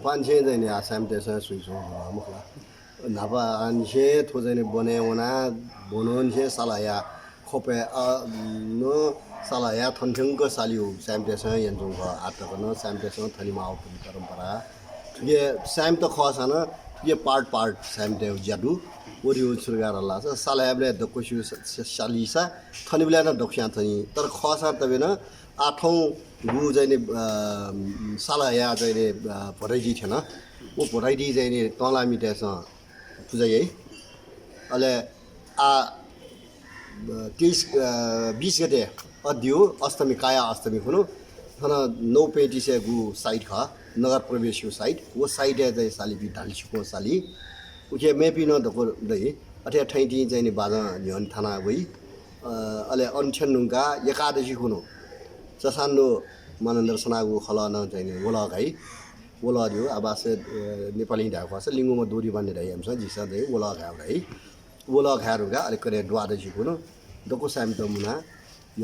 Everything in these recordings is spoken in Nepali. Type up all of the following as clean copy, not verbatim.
关键在呢，三代上水中啊，么啦，哪怕俺些拖在呢，不呢我那不能些啥来呀，后边啊，那啥来呀，团成个啥流，三代上严重个，啊，这个呢，三代上他你妈不比他们把，这个三代考上呢，这个 part 三代jadu，我就出个了，这啥来不来，都过去下里噻，他你不来那都想他你，但是考上这边呢。आठौं गु जाने साला या जाने भराइदी थिएन वो भराइदी जाने तलामी त्यसमा पूजा यही अहिले आ 20 गते अदियो अष्टमी काया अष्टमी हुनु हन 9:35 गु साइड ख नगर प्रवेश यो साइड वो साइड है चाहिँ साली बि ढालिसुको साली उके मेपी न दको दै अथे ठैटी चाहिँ बाजा न्यन थाना वइ अहिले अन्ठन नुगा एकादशी हुनु ससानो मानन्दर सनागु खला न चाहिँ वला गाई वला दियो आबासे नेपाली ढाको छ लिङ्गोमा दोरी बान्ने रही हमस जिसा दे वला घाउ रही वला घारुगा अलिक करे द्वादशी कुनो दको साम त मुना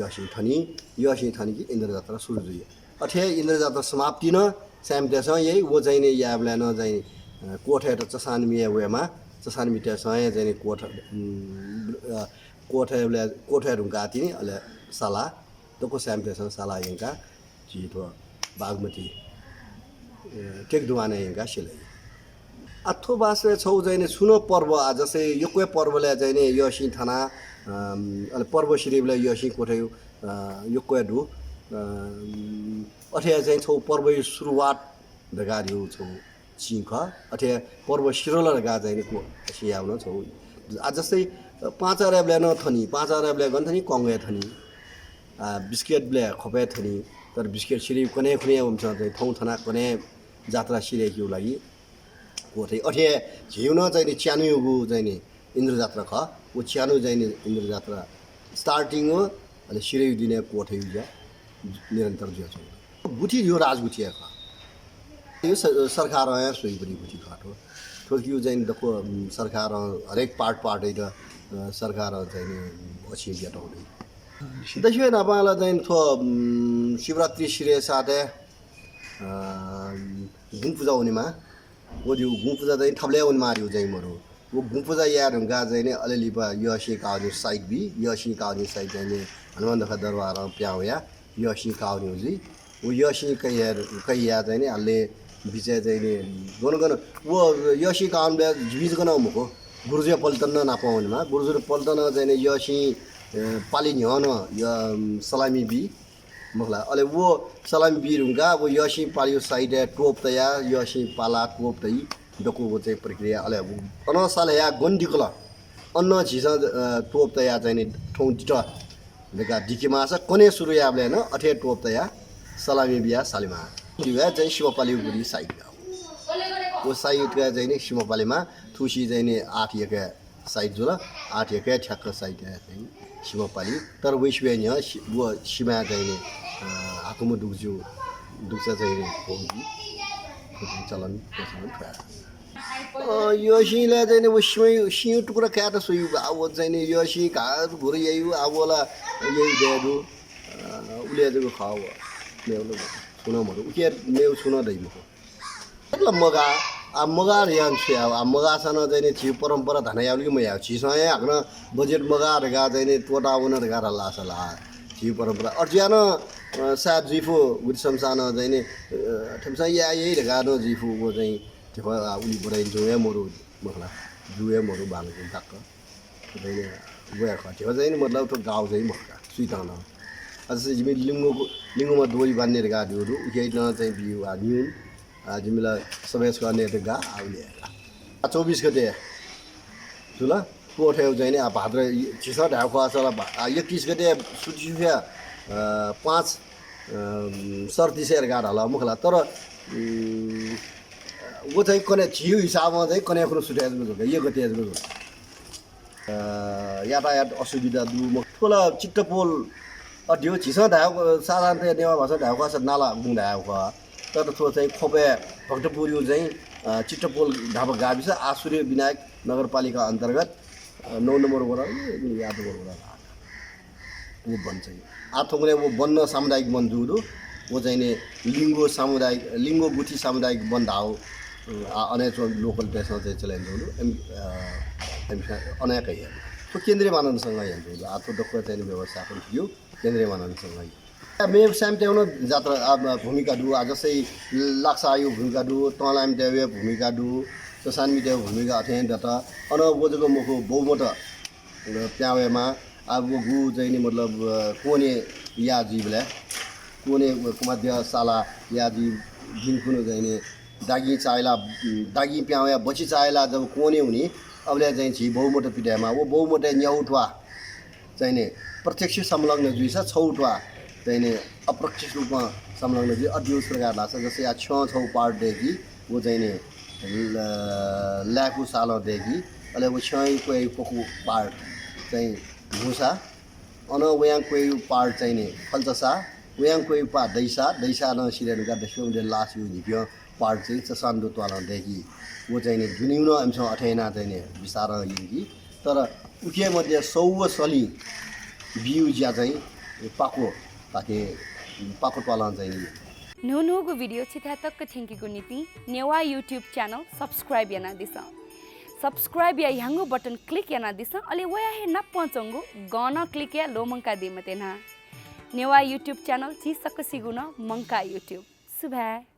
यसी थनी कि इन्द्र जात्रा सुरु जुयो अथे इन्द्र जात्रा समाप्ति न साम तेस यही वो चाहिँ नि याबला न चाहिँ कोठे त चसान मिया वेमा चसान मिटे सय चाहिँ कोठे रुगा तिनी अले साला दको साम तेस साला यंका जितो बागमती टेक दुवाने यंका सिलै अथो बासे छौ चाहिँ सुनो पर्व आज चाहिँ यो कोही पर्वले चाहिँ नि यसी थाना अले पर्व श्रीबले यसी कोठे यो कोही दु अथे चाहिँ छौ पर्व सुरुवात दगारियो छौ चिख अथे पर्व शिरोल दगा चाहिँ नि को सियाउन छौ आज चाहिँ 5 अरबले न थनी 5 अरबले गन थनी कंगे थनी बिस्किट ब्ले खपे थनी तर बिस्किट सिरी कने खुने हुन्छ चाहिँ थौ थना कने जात्रा सिरेको लागि कोठे अथे झिउन चाहिँ नि च्यानुगु चाहिँ नि इन्द्र जात्रा ख वो च्यानु चाहिँ नि इन्द्र जात्रा स्टार्टिङ हो अनि सिरे दिने कोठे जा निरन्तर जो छ गुठी यो राजगुठी ख यो सरकार आया सोही पनि गुठी खाटो थोकियो चाहिँ दको सरकार हरेक पार्ट है सरकार चाहिँ नि अछि गेटाउँदै दशे नपाला चाहिँ थो शिवरात्रि सिरे साथे गुङ पूजा हुनेमा वो जो गुङ पूजा चाहिँ थप्ले उन मारियो चाहिँ मरो वो गुङ पूजा यार हुँगा चाहिँ नि अलिअलि यसी काउने साइड बि यसी काउने साइड चाहिँ हनुमान दखा दरबार प्याउया यसी काउने हुजी वो यसी कैया चाहिँ नि अलले बिचे चाहिँ नि गन वो यसी काउने जिबिज गन मुको गुरुजे पल्टन नापाउनेमा गुरुजे पल्टन चाहिँ नि यसी पाली न्यन सलामी बि मखला अले वो सलामी बि रुंगा वो यसी पालियो साइड टोप तया यसी पाला टोप तई दको वो चाहिँ प्रक्रिया अले अन साले या गन्डिकला अन्न झिस टोप तया चाहिँ नि ठौ दिटा बेका दिकेमा छ कने सुरु याबले न अथे टोप तया सलामी बिया सालिमा दिया चाहिँ शिवपाली गुडी साइड वो साइड का चाहिँ नि शिवपालीमा थुसी चाहिँ नि 8 एक साइड जुल 8 एक ठ्याक्क साइड चाहिँ शिवपाली तर वैश्वेन्य वो शिमा चाहिँ नि आकुमो दुख्छ चाहिँ नि होगी चलन यो शिले चाहिँ नि शिउ टुक्रा काट सोयु अब चाहिँ नि यो शि का घुर ययु अबला यही देदु उले जको खाव मेउलो सुनमहरु उके मेउ सुन दैमो मतलब मगा यान छ मगा सन चाहिँ नि छि परम्परा धनायाउली मया छि सय हाक्न बजेट मगा रगा चाहिँ नि टोटाउन रगा लासला छि परम्परा अर्जियान सा जिफो गुड समसान चाहिँ नि थमसा या यही रगा न जिफो वो चाहिँ त्यो उली बडाइ जुए मरु मखला जुए मरु बालको तक चाहिँ गया खट्यो चाहिँ नि मतलब तो गाउँ चाहिँ मखला सुइतान अझै जिमी लिङ्गोमा दोरी बान्ने रगा दिउरु उके न चाहिँ बिउ न्यून जिमीलाई समेस गर्ने त गा आउने 24 गते जुल कोठे चाहिँ नि भाद्र चिसा ढाको आसला 21 गते सुचिफिया 5 सर्ती सेर गाड होला मुखला तर वो चाहिँ कने छिउ हिसाबमा चाहिँ कने आफ्नो सुटेजको झोक यो गतेजको झोक यातायात असुविधा दु ठोला चिट्टपोल अडियो चिसा ढाको साधारण नेवा भाषा ढाको आस नाला गुङ ढाको तर थो चाहिँ खोपे भक्तपुर चाहिँ चिट्टपोल ढाबा गाविस आसुरे विनायक नगरपालिका अन्तर्गत 9 नम्बर वडा याद वडा वो बन्छ आथोङले वो बन्न सामुदायिक मन्जुरु वो चाहिँ नि लिङ्गो गुठी सामुदायिक बन्धाओ अनेक लोकल ड्रेसमा चाहिँ चलाइन्छ अनेकै हेर्नु त्यो केन्द्रीय माननसँग हेर्नु आतो डक्टर चाहिँ व्यवस्थापन थियो केन्द्रीय माननसँग मे साम त्याउन जात्रा भूमिका डु जस्तै लाग्छ आयो भूमिका डु तलाम देवे भूमिका डु ससान मिदेव भूमिका अथेन दता अन बोजको मुखो बहुमत प्यावेमा अब गु चाहिँ नि मतलब कोने या जीवले कोने मध्य साला या जी जिनकुनो चाहिँ नि दागी प्यावे बची चायला जब कोने हुने अबले चाहिँ छि बहुमत पिटामा वो बहुमत न्याउटवा चाहिँ नि प्रत्यक्ष संलग्न जुइ छ छौटवा चाहिँ नि अप्रत्यक्ष रूपमा संलग्न जुइ अद्युस प्रकार लाग्छ जस्तै या छौ पार्टदेखि वो चाहिँ नि ल्याकु सालदेखि अहिले वो छै कोही पोकु पार्ट चाहिँ भुसा अन वयाङ कोही पार्ट चाहिँ नि फल्चसा वयाङ कोही पा दैसा न सिरेनुका देशो लास यु निप्यो पार्ट चाहिँ चसान्दो त्वालदेखि वो चाहिँ नि जुनिउन एमसँग अठैना चाहिँ नि विस्तार लिङ्गी तर उखे मध्ये सौव सली बिउ ज्या चाहिँ पाको त्वालन चाहिँ नि नुनुगु भिडियो छिथा तक थिंकीगु नीति नेवा यूट्यूब चैनल सब्सक्राइब याना दिसा सब्सक्राइब या यंगो बटन क्लिक याना दिसा अले वया हे न पहुंचंगु गाना क्लिक या लो मंका दे मते ना नेवा यूट्यूब चैनल ची सक सिगुना मंका यूट्यूब सुबह